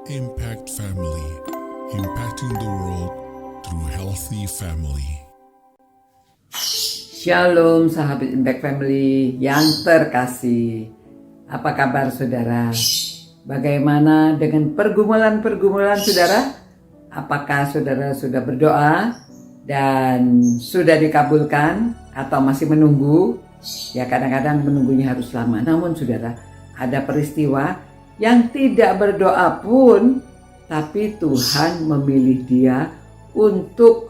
Impact Family, impacting the world through healthy family. Shalom sahabat Impact Family yang terkasih. Apa kabar saudara? Bagaimana dengan pergumulan-pergumulan saudara? Apakah saudara sudah berdoa dan sudah dikabulkan atau masih menunggu? Ya, kadang-kadang menunggunya harus lama. Namun saudara, ada peristiwa yang tidak berdoa pun, tapi Tuhan memilih dia untuk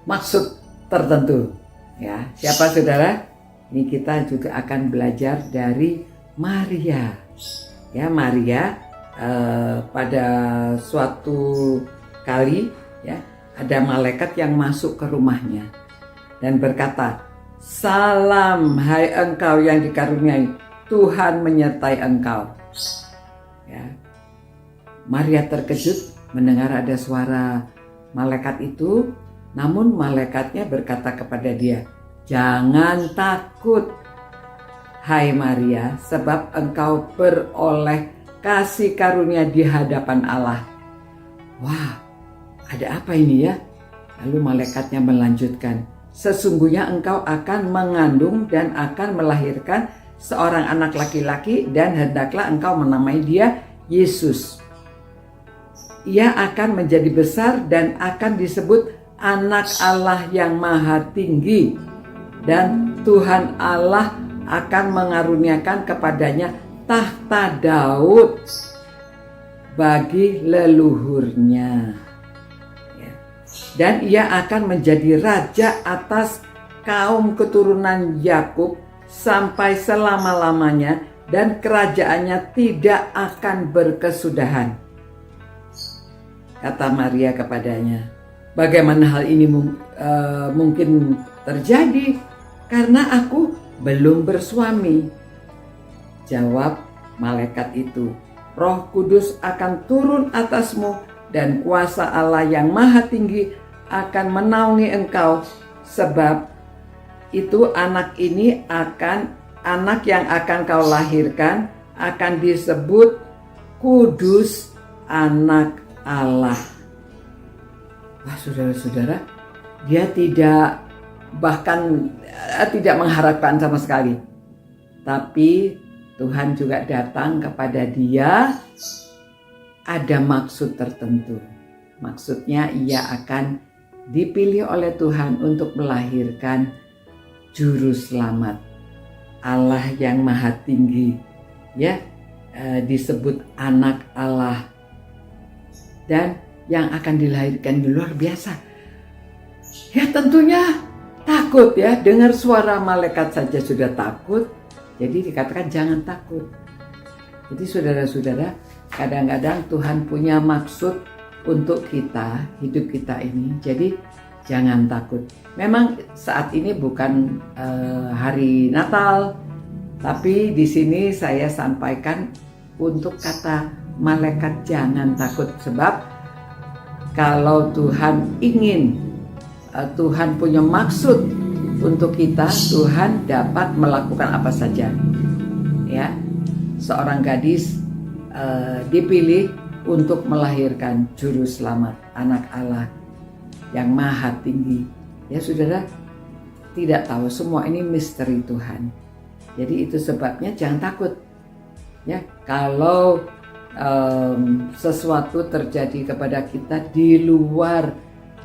maksud tertentu. Ya, siapa saudara? Ini kita juga akan belajar dari Maria. Ya, Maria pada suatu kali ya ada malaikat yang masuk ke rumahnya dan berkata, "Salam hai engkau yang dikaruniai, Tuhan menyertai engkau." Ya. Maria terkejut mendengar ada suara malaikat itu, namun malaikatnya berkata kepada dia, "Jangan takut, hai Maria, sebab engkau beroleh kasih karunia di hadapan Allah." Wah, ada apa ini ya? Lalu malaikatnya melanjutkan, "Sesungguhnya engkau akan mengandung dan akan melahirkan seorang anak laki-laki, dan hendaklah engkau menamai dia Yesus. Ia akan menjadi besar dan akan disebut Anak Allah yang Maha Tinggi, dan Tuhan Allah akan mengaruniakan kepadanya tahta Daud bagi leluhurnya. Dan ia akan menjadi raja atas kaum keturunan Yakub sampai selama-lamanya, dan kerajaannya tidak akan berkesudahan." Kata Maria kepadanya, "Bagaimana hal ini mungkin terjadi? Karena aku belum bersuami." Jawab malaikat itu, "Roh Kudus akan turun atasmu, dan kuasa Allah yang Maha Tinggi akan menaungi engkau. Sebab itu anak yang akan kau lahirkan akan disebut Kudus, Anak Allah." Wah, saudara-saudara, dia tidak mengharapkan sama sekali. Tapi Tuhan juga datang kepada dia, ada maksud tertentu. Maksudnya ia akan dipilih oleh Tuhan untuk melahirkan juru selamat, Allah yang Maha Tinggi, ya, disebut Anak Allah, dan yang akan dilahirkan luar biasa. Ya, tentunya takut ya, dengar suara malaikat saja sudah takut. Jadi dikatakan jangan takut. Jadi saudara-saudara, kadang-kadang Tuhan punya maksud untuk kita, hidup kita ini. Jadi jangan takut. Memang saat ini bukan hari Natal, tapi di sini saya sampaikan untuk kata malaikat jangan takut. Sebab kalau Tuhan ingin, Tuhan punya maksud untuk kita, Tuhan dapat melakukan apa saja. Ya, seorang gadis dipilih untuk melahirkan juru selamat, Anak Allah yang Maha Tinggi. Ya saudara, tidak tahu, semua ini misteri Tuhan. Jadi itu sebabnya jangan takut. Ya, kalau sesuatu terjadi kepada kita di luar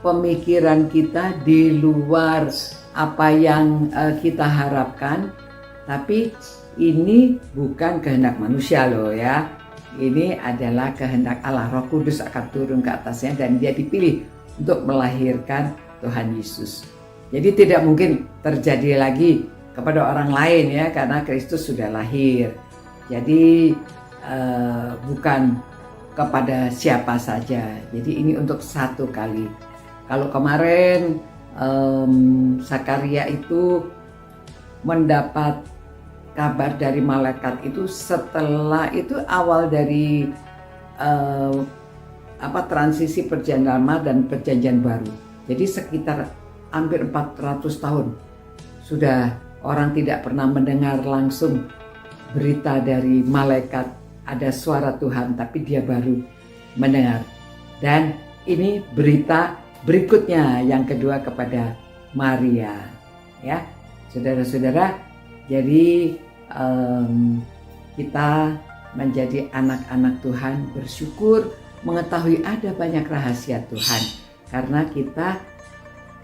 pemikiran kita, di luar apa yang kita harapkan, tapi ini bukan kehendak manusia loh ya. Ini adalah kehendak Allah. Roh Kudus akan turun ke atasnya dan dia dipilih untuk melahirkan Tuhan Yesus. Jadi tidak mungkin terjadi lagi kepada orang lain ya, karena Kristus sudah lahir. Jadi bukan kepada siapa saja. Jadi ini untuk satu kali. Kalau kemarin Zakaria itu mendapat kabar dari malaikat itu setelah itu awal dari transisi perjanjian lama dan perjanjian baru. Jadi sekitar hampir 400 tahun sudah orang tidak pernah mendengar langsung berita dari malaikat, ada suara Tuhan, tapi dia baru mendengar. Dan ini berita berikutnya yang kedua kepada Maria, ya, saudara-saudara. Jadi kita menjadi anak-anak Tuhan bersyukur mengetahui ada banyak rahasia Tuhan karena kita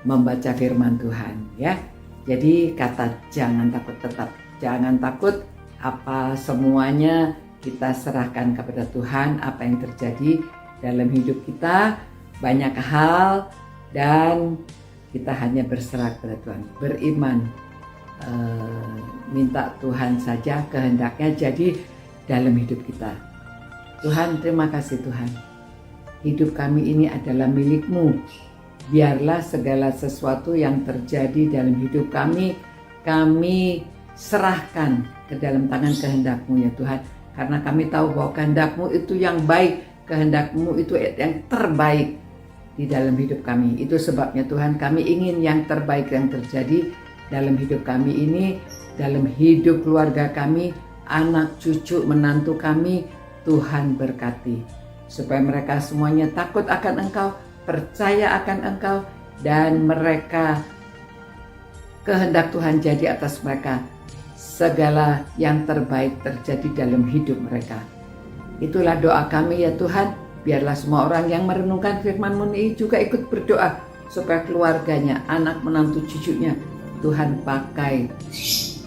membaca firman Tuhan, ya. Jadi kata jangan takut, tetap jangan takut, apa semuanya kita serahkan kepada Tuhan. Apa yang terjadi dalam hidup kita banyak hal dan kita hanya berserah kepada Tuhan, beriman, minta Tuhan saja kehendaknya jadi dalam hidup kita. Tuhan, terima kasih Tuhan, hidup kami ini adalah milik-Mu. Biarlah segala sesuatu yang terjadi dalam hidup kami serahkan ke dalam tangan kehendak-Mu ya Tuhan. Karena kami tahu bahwa kehendak-Mu itu yang baik, kehendak-Mu itu yang terbaik di dalam hidup kami. Itu sebabnya Tuhan, kami ingin yang terbaik yang terjadi dalam hidup kami ini, dalam hidup keluarga kami, anak, cucu, menantu kami. Tuhan berkati supaya mereka semuanya takut akan Engkau, percaya akan Engkau, dan mereka kehendak Tuhan jadi atas mereka. Segala yang terbaik terjadi dalam hidup mereka. Itulah doa kami ya Tuhan. Biarlah semua orang yang merenungkan firman-Mu ini juga ikut berdoa supaya keluarganya, anak, menantu, cucunya Tuhan pakai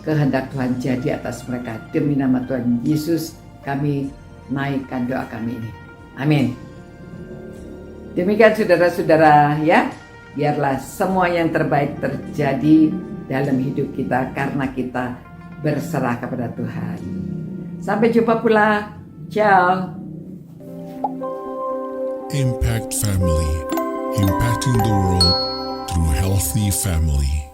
kehendak Tuhan jadi atas mereka. Demi nama Tuhan Yesus kami naikkan doa kami ini. Amin. Demikian saudara-saudara ya. Biarlah semua yang terbaik terjadi dalam hidup kita karena kita berserah kepada Tuhan. Sampai jumpa pula. Ciao. Impact Family, impacting the world through healthy family.